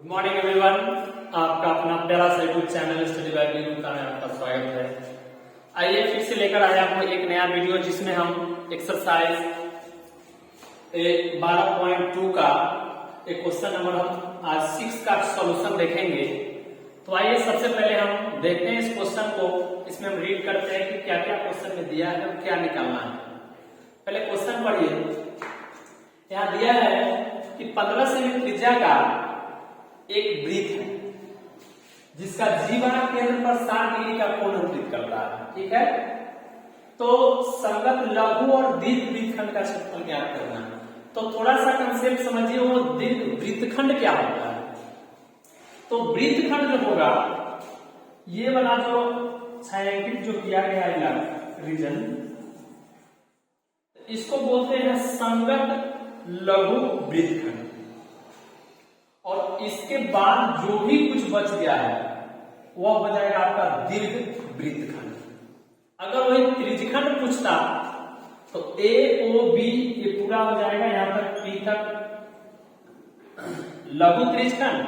Good morning everyone. आपका अपना प्यारा सा YouTube channel study bye Veeru में आपका स्वागत है। आइए फिर से लेकर आया हूँ एक नया वीडियो जिसमें हम एक्सरसाइज 12.2 का एक क्वेश्चन नंबर हम आज 6 का सॉल्यूशन देखेंगे। तो आइए सबसे पहले हम देखते हैं इस क्वेश्चन को। इसमें हम रीड करते हैं कि क्या क्या क्वेश्चन में दिया है और क्या निकालना है। पहले क्वेश्चन पढ़िए। यहाँ दिया है कि 15 सेमी त्रिज्या का एक वृत्त है जिसका जीवा केंद्र पर 60 डिग्री का कोण अंकित करता है। ठीक है, तो संगत लघु और दीर्घ वृत्तखंड का क्षेत्रफल ज्ञात करना है। तो थोड़ा सा कंसेप्ट समझिए, वो दीर्घ वृत्तखंड क्या होता है। तो वृत्तखंड जो होगा, ये वाला जो छायांकित जो किया गया है रीजन, इसको बोलते हैं संगत लघु वृत्तखंड। और इसके बाद जो भी कुछ बच गया है वह हो जाएगा आपका दीर्घ वृत्तखंड। अगर वही त्रिज्यखंड पूछता तो ए ओ बी ये पूरा हो जाएगा, यहां तक पी तक लघु त्रिज्यखंड,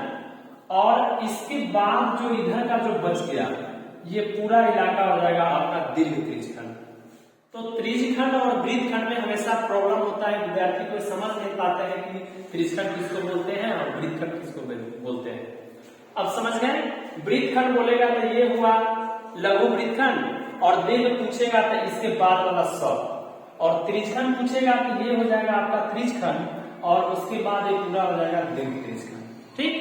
और इसके बाद जो इधर का जो बच गया ये पूरा इलाका हो जाएगा आपका दीर्घ त्रिज्यखंड। तो त्रिज्यखंड और वृत्तखंड में हमेशा प्रॉब्लम होता है, विद्यार्थी को समझ नहीं पाते हैं कि त्रिज्यखंड किसको बोलते हैं और वृत्तखंड किसको बोलते हैं। अब समझ गए, वृत्तखंड बोलेगा तो ये हुआ लघु वृत्तखंड, और दीर्घ पूछेगा तो इसके बाद वाला सब, और त्रिज्यखंड पूछेगा तो ये हो जाएगा आपका त्रिज्यखंड, और उसके बाद ये पूरा हो जाएगा दीर्घ त्रिज्यखंड। ठीक,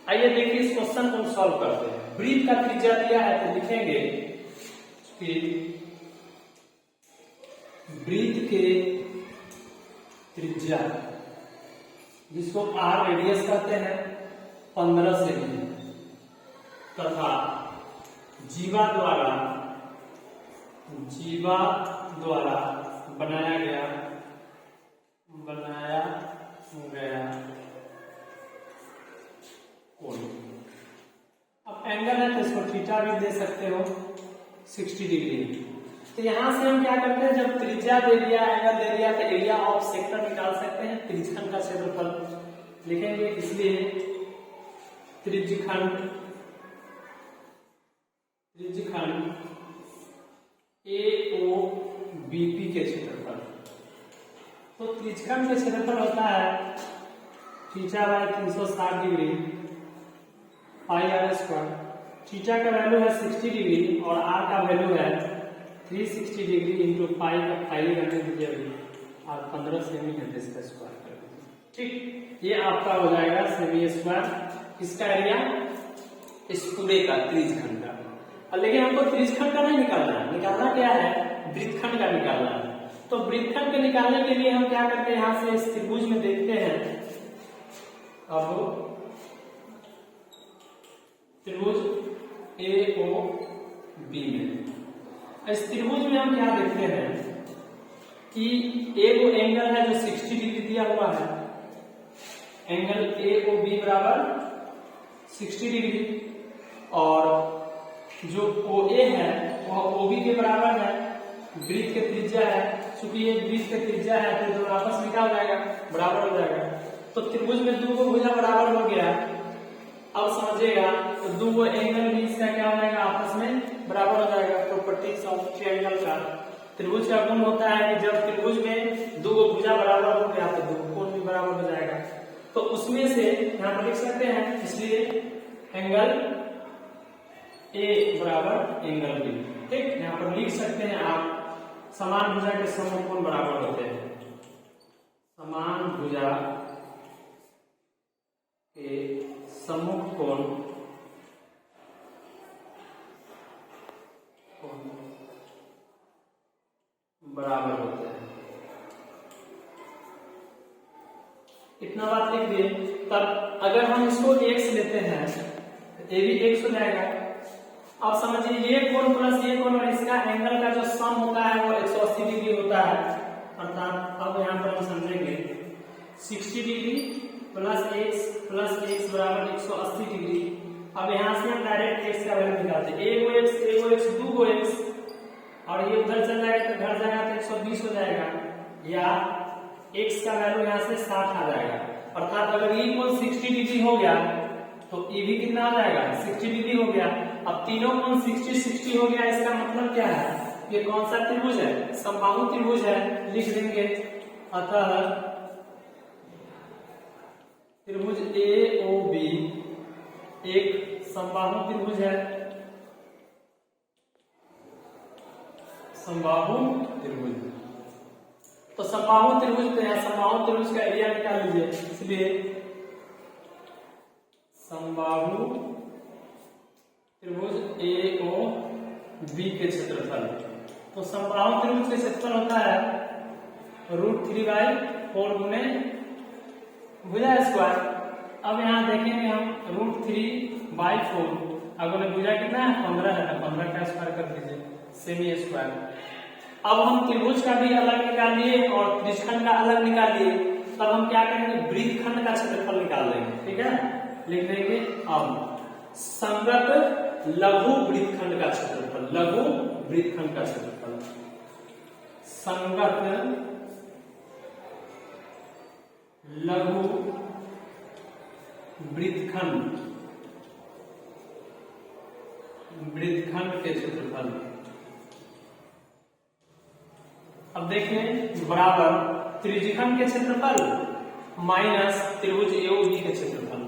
आइए देखिए इस क्वेश्चन को सॉल्व करते हैं। वृत्त का त्रिज्या दिया है तो लिखेंगे कि वृत्त के त्रिज्या, जिसको आर रेडियस कहते हैं, 15 सेमी, तथा जीवा द्वारा बनाया गया कोण। अब एंगल है तो इसको थीटा भी दे सकते हो 60 डिग्री। तो यहां से हम क्या करते हैं, जब त्रिज्या दे दिया, एंगल दे दिया, तो एरिया ऑफ सेक्टर निकाल सकते हैं। त्रिज्यखंड का क्षेत्रफल लिखेंगे, इसलिए त्रिज्यखंड AOBP के क्षेत्रफल। तो त्रिज्यखंड के क्षेत्रफल होता है थीटा बाय 360 डिग्री पाई आर स्क्वायर। थीटा का वैल्यू है 60 डिग्री और आर का वैल्यू है 360 डिग्री इंटू पाई का पाई करने दीजिए, और 15 सेमी है इसका स्क्वायर कर दीजिए। ठीक, ये आपका हो जाएगा सेमी स्क्वायर। इसका एरिया इस पूरे का त्रिज्यखंड का। और लेकिन हमको त्रिज्यखंड का नहीं निकालना है, निकालना क्या है, वृत्तखंड का निकालना है। तो वृत्तखंड के निकालने के लिए हम क्या करते हैं, यहां से इस त्रिभुज में देखते हैं। अब त्रिभुज AOB में, इस त्रिभुज में हम क्या देखते हैं कि एक एंगल है जो 60 डिग्री दिया हुआ है। एंगल AOB बराबर 60 डिग्री, और जो OA है वह OB के बराबर है। वृत्त के त्रिज्या है, चूंकि ये वृत्त के त्रिज्या है तो दोनों आपस में क्या हो जाएगा, बराबर हो जाएगा। तो त्रिभुज में दो भुजा बराबर हो गया। अब समझिएगा, तो दो एंगल भी इसका क्या हो जाएगा, आपस में बराबर हो जाएगा। प्रॉपर्टीज ऑफ ट्रायंगल का, त्रिभुज का गुण होता है कि जब त्रिभुज में दो भुजा बराबर हो गया तो दो कोण भी बराबर हो जाएगा। तो उसमें से यहां पर लिख सकते हैं, इसलिए एंगल A बराबर एंगल B। ठीक, यहां पर लिख सकते हैं आप, समान भुजा के समकोण कोण बराबर होते हैं। समान भुजा के सम्मुख कोण बराबर होते हैं। इतना बात लिख दिए। तब अगर हम इसको x लेते हैं तो ये भी x हो जाएगा। अब समझिए, ये कोण प्लस ये कोण और इसका एंगल का जो सम होता है वो 180 डिग्री होता है। अर्थात अब यहाँ पर हम समझेंगे 60 डिग्री प्लस x बराबर 180 डिग्री। अब यहाँ से हम डायरेक्ट x का वैल्यू निकालते हैं। एगो x दूगो x, और ये उधर चल जाएगा तो घर जाएगा तो 120 हो जाएगा, या x का वैल्यू यहाँ से 60 आ जाएगा। अर्थात अगर ये कोण 60 डिग्री हो गया तो ई भी कितना आ जाएगा 60 डिग्री हो गया। अब तीनों कोण 60 60 हो गया, इसका मतलब क्या है, ये कौन सा त्रिभुज है, समबाहु त्रिभुज है, लिख देंगे। अतः त्रिभुज AOB एक समबाहु त्रिभुज है, समबाहु त्रिभुज। तो समबाहु त्रिभुज पे है, समबाहु त्रिभुज का एरिया निकाल लीजिए, इसलिए समबाहु त्रिभुज AOB के क्षेत्रफल, तो समबाहु त्रिभुज का क्षेत्रफल होता है √3/4 गुने भुजा स्क्वायर। अब यहाँ देखेंगे हम √3/4 अगर भुजा कितना है 15 है, 15 का स्क्वायर कर दीजिए, सेमी स्क्वायर। अब हम त्रिभुज का भी अलग निकाल लिए और त्रिज्यखंड का अलग निकाल लिए, तब हम क्या करेंगे, वृत्तखंड का क्षेत्रफल निकाल लेंगे, ठीक है। लिख देंगे अब संगत लघु वृत्तखंड का क्षेत्रफल, लघु वृत्तखंड का क्षेत्रफल, संगत लघु वृत्तखंड, वृत्तखंड के क्षेत्रफल। अब देखें बराबर त्रिज्यखंड के क्षेत्रफल माइनस त्रिभुज AOB के क्षेत्रफल,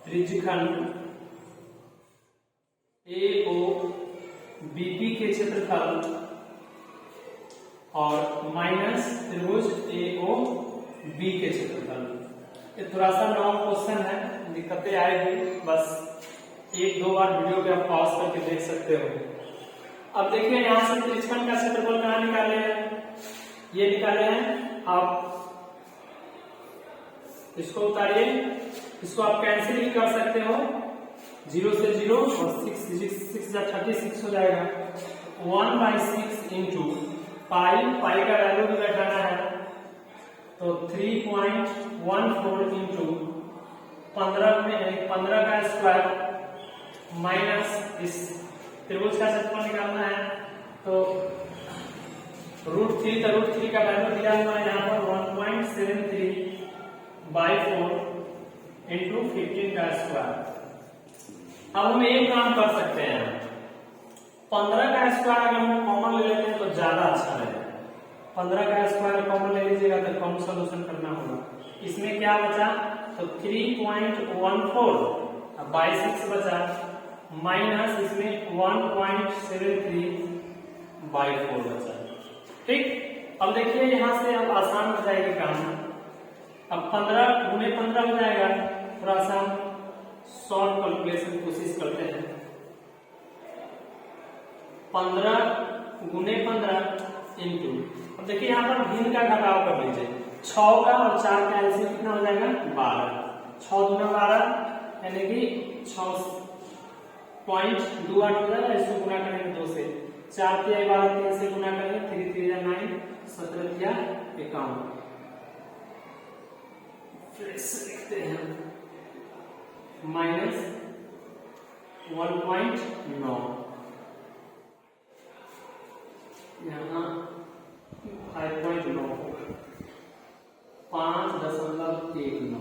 त्रिज्यखंड AOBP के क्षेत्रफल और माइनस त्रिभुज AOB के क्षेत्रफल। ये थोड़ा सा लॉन्ग क्वेश्चन है, दिक्कतें आएगी, बस एक दो बार वीडियो पे आप पॉज करके देख सकते हो। अब देखिए यहाँ से त्रिज्यखंड का क्षेत्रफल कहाँ निकाले हैं, ये निकाले हैं। आप इसको उतारिए, इसको आप कैंसिल भी कर सकते हो, 0 से 0 और 6 36 हो जाएगा। 1/6 इंटू पाई, पाई का वैल्यू भी बैठाना है, तो 3.14 इंटू 15 का स्क्वायर माइनस इस त्रिभुज का क्षेत्रफल निकालना है, तो √3 का √3 का वैल्यू दिया हुआ है यहाँ पर 1.73/4 इंटू 15 का स्क्वायर। अब हम एक काम कर सकते हैं, 15 का स्क्वायर अगर हम कॉमन ले लेते हैं तो ज्यादा अच्छा रहेगा। 15 का स्क्वायर कॉमन ले लीजिएगा तो कम सोल्यूशन करना होगा। इसमें क्या बचा, तो 3.14/6 बचा, माइनस इसमें 1.73/4 बचा, ठीक। अब देखिए यहां से अब आसान हो जाएगी काम। अब 15 गुने 15 हो जाएगा, थोड़ा सा शॉर्ट कैलकुलेशन की कोशिश करते हैं। 15 गुने 15 इंटू, अब देखिए यहाँ पर भिन्न का घटाव कर लीजिए, 6 का और 4 का एलसीएम कितना हो जाएगा 12, 6 दूना 12 यानी कि 6.28 हो जाएगा। इसको गुना करेंगे 2 से, 4 3 12 3 से गुना करेंगे, 3 3 9 17 51, फिर से लिखते हैं माइनस 1.9, यहाँ 5.9 होगा, 5.19।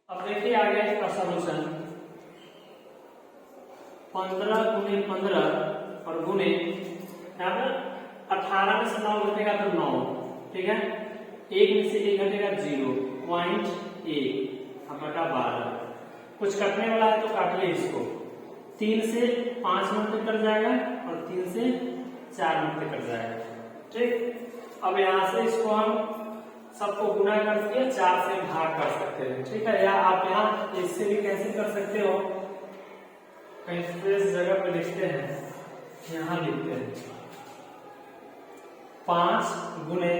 अब देखिए आगे का सॉल्यूशन, 15 गुने 15 और गुने यहाँ पर 18 में से 9 घटेगा तो 9, ठीक है। 1 में से 1 घटेगा 0.1 बटा 12, कुछ कटने वाला है तो काटिए इसको। 3 से 5 मिनट कट जाएगा और 3 से 4 मिनट कट जाएगा, ठीक। अब यहाँ से इसको हम सबको गुना करके 4 से भाग कर सकते हैं, ठीक है। या आप यहाँ इससे भी कैसे कर सकते हो, कहीं स्पेस जगह पे लिखते हैं, यहाँ लिखते हैं 5 गुने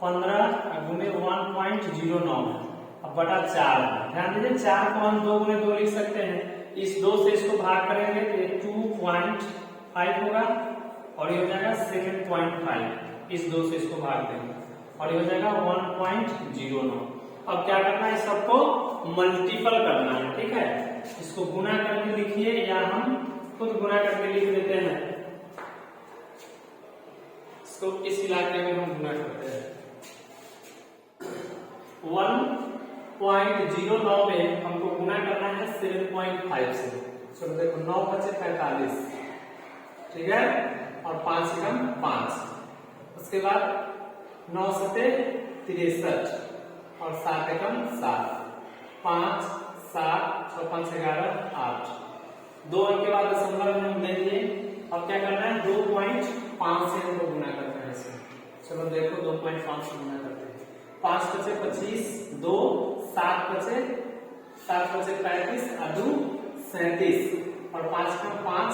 15 गुने 1.09 अब बटा 4। ध्यान दीजिए 4 को हम 2 गुने 2 लिख सकते हैं, इस 2 से इसको भाग करेंगे तो ये 2.5 होगा और ये हो जाएगा 7.5, इस 2 से इसको भाग देंगे और ये हो जाएगा 1.09। अब क्या करना है, सबको मल्टीपल करना है, ठीक है। इसको गुना करके लिखिए या हम खुद गुना करके लिख देते हैं, इसको इस इलाके में हम गुना करते हैं। 1 0.09 पे हमको गुना करना है 7.5 से। चलो देखो 9 बचे 45, ठीक है, और 5 एकम 5। उसके बाद 9 सते 63 और 7 एकम 7, 5 7 6 5 11 8। 2 अंक के बाद दशमलव में हम दे दिए। अब क्या करना है 2.5 से हमको गुना करना है इसे। चलो देखो 2.5 से गुना करते हैं। 5 बचे 25, 2 7 बचे 35 और 2 37 और 5 का 5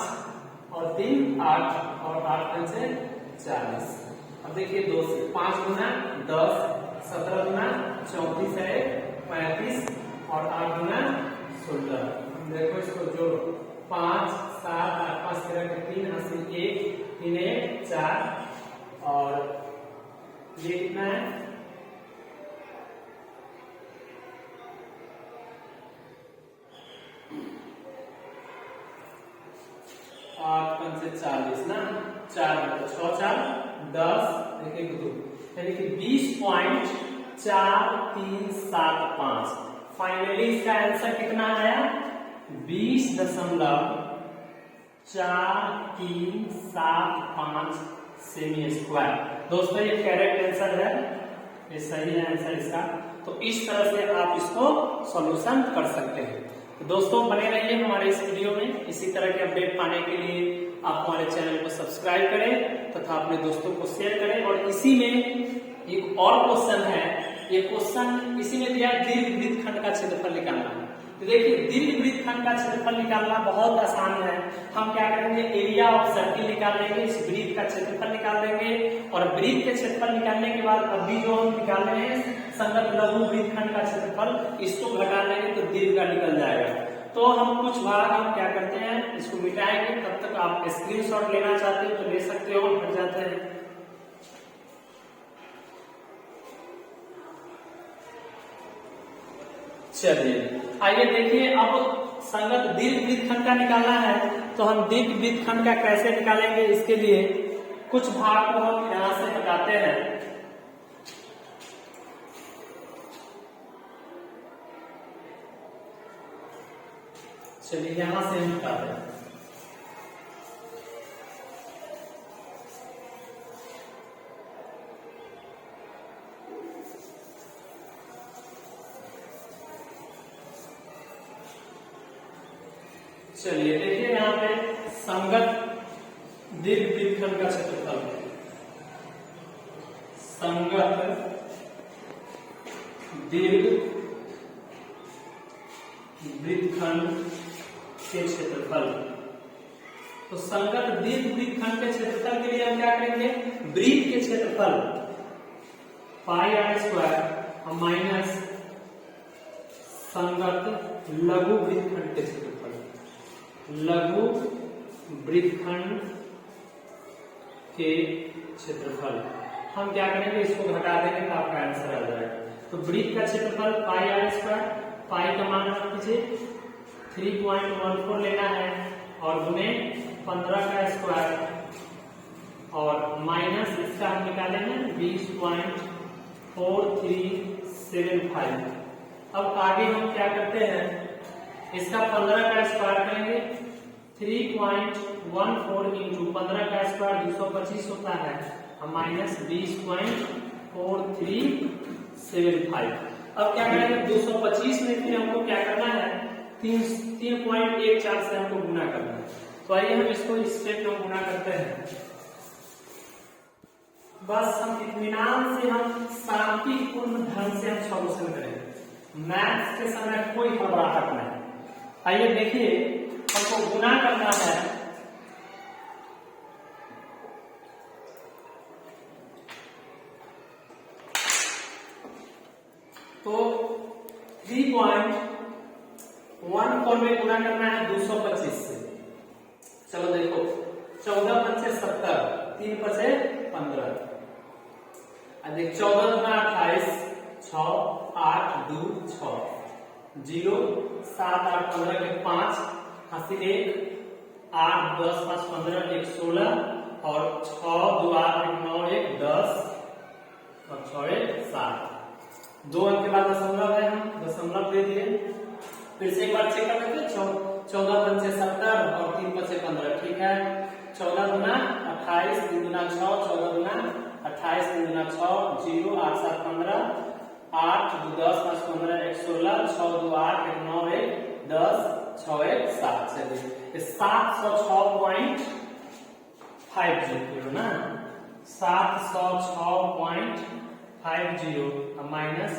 और 3 8 और 8 बचे 40। अब देखिए 2 से 5 गुना 10, 17 गुना 34 है 35 और 8 गुना 16। देखो इसको जोड़ो 5 7 8 5 13 के 3 हासिल 1 3 1 4 और ये कितना है 8 5 से 40 ना, 4 6 4 10 देखिए 2 यानी कि 20.4375। फाइनली इसका आंसर कितना आया 20.4375 सेमी स्क्वायर। दोस्तों ये करेक्ट आंसर है, ये सही है आंसर इसका। तो इस तरह से आप इसको सॉल्यूशन कर सकते हैं। तो दोस्तों बने रहिए हमारे इस वीडियो में। इसी तरह के अपडेट पाने के लिए आप हमारे चैनल को सब्सक्राइब करें तथा अपने दोस्तों को शेयर करें। और इसी में एक और क्वेश्चन है, ये क्वेश्चन इसी में दिया दीर्घ वृत्तखंड का क्षेत्रफल निकालना है। तो देखिए दीर्घ वृत्तखंड का क्षेत्रफल निकालना बहुत आसान है। हम क्या करेंगे एरिया ऑफ सर्किल निकाल लेंगे, इस वृत्त का क्षेत्रफल निकाल लेंगे और वृत्त के क्षेत्रफल निकालने के बाद अभी जो हम निकाल रहे हैं संगत लघु वृत्तखंड का क्षेत्रफल, इसको घटा लेंगे तो दीर्घ का निकल जाएगा। तो हम कुछ भाग हम क्या करते हैं इसको मिटाएंगे। तब तक आप स्क्रीनशॉट लेना चाहते हो तो ले सकते हो, हट जाते हैं। चलिए आइए देखिए, अब संगत दीर्घ वृत्तखंड का निकालना है तो हम दीर्घ वृत्तखंड का कैसे निकालेंगे। इसके लिए कुछ भाग को हम यहां से हटाते हैं। चलिए यहां से हम हटाते हैं। चलिए देखिए यहाँ पे संगत दीर्घ वृत्तखंड का क्षेत्रफल, संगत दीर्घ वृत्तखंड के क्षेत्रफल। तो संगत दीर्घ वृत्तखंड के क्षेत्रफल के लिए हम क्या करेंगे वृत्त के क्षेत्रफल पाई आर स्क्वायर माइनस संगत लघु वृत्तखंड के क्षेत्रफल, लघु वृत्तखंड के क्षेत्रफल। हम क्या करेंगे इसको घटा देंगे तो आपका आंसर आ जाएगा। तो वृत्त का क्षेत्रफल पाई आर स्क्वायर, पाई का मान रख दीजिए 3.14 लेना है और गुने 15 का स्क्वायर और माइनस इसका हम निकालेंगे 20.4375। अब आगे हम क्या करते हैं इसका 15 का स्क्वायर करेंगे। 3.14 इंटू 15 का स्क्वायर 225 होता है माइनस 20.4375। अब क्या करेंगे 225 में फिर हमको क्या करना है 3.14 से हमको गुना करना है। तो आइए हम इसको इस स्टेप में गुना करते हैं। बस हम इत्मीनान से हम शांतिपूर्ण ढंग से हम सॉल्यूशन करेंगे। मैथ्स के समय कोई घबराहट नहीं। आइए देखिए हमको गुना करना है। तो 3.14 में गुना करना है 225 से। चलो देखो 14 पंचे 70, 3 पंचे 15, 14 गुना 28, 6 8 2 6 0 7 8 15 के 5 हासिल 1 8 10 5 15 1 16 और 6 2 8 9 1 10 और 6 1 7 2 अंक के बाद दशमलव है, हम दशमलव दे दिए। फिर से एक बार चेक कर लेते हैं। 14 पंचे 70 और 3 पंचे 15, ठीक है। 14 दूना 28, 3 दूना 6, 14 दूना 28, 3 दूना 6, 0, 8 7 15, 8 2 10 5 15 1 16, 6 2 8 1 9 1 10, 6 1 7। चलिए 706.50 ना, 706.50 माइनस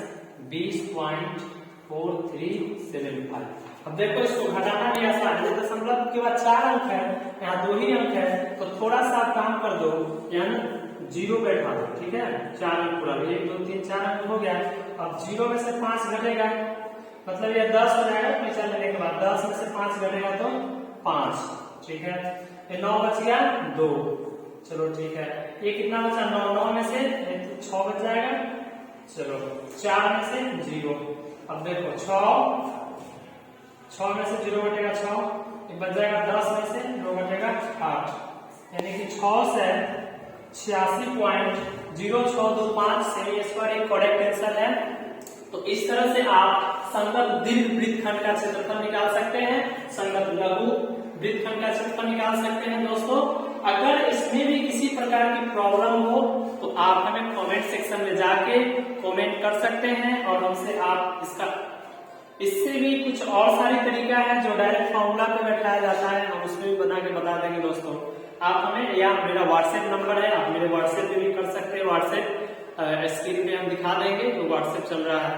20.4375। अब देखो इसको घटाना भी आसान है, दशमलव के बाद 4 अंक है, यहाँ 2 ही अंक है, तो थोड़ा सा काम कर दो, यानी 0 बैठा दो, ठीक है। 4 अंक पूरा 1 2 3 4 अंक हो गया। अब 0 में से 5 घटेगा, मतलब ये 10 हो जाएगा। पैसा लेने के बाद 10 में से 5 घटेगा तो 5, ठीक है। ये 9 बच गया 2, चलो ठीक है। ये कितना बचा 9, 9 में से 6 बच जाएगा, चलो 4 में से 0। अब देखो 6 में से 0 घटेगा 6, एक बच जाएगा 10 में से 2 घटेगा 8, यानी कि 6 से 86.0625 सेमी स्क्वायर एक करेक्ट आंसर है। तो इस तरह से आप संगत दीर्घ वृत्तखंड का क्षेत्रफल निकाल सकते हैं, संगत लघु वृत्तखंड का क्षेत्रफल निकाल सकते हैं। दोस्तों अगर इसमें भी किसी प्रकार की प्रॉब्लम हो तो आप हमें कमेंट सेक्शन में जाके कमेंट कर सकते हैं, और हमसे आप इससे भी कुछ और सारी तरीका है जो डायरेक्ट फॉर्मूला पे बैठाया जाता है, हम उसमें भी बना के बता देंगे। दोस्तों आप हमें, या मेरा व्हाट्सएप नंबर है, आप मेरे व्हाट्सएप पे भी कर सकते हैं। व्हाट्सएप स्क्रीन पे हम दिखा देंगे, तो व्हाट्सएप चल रहा है।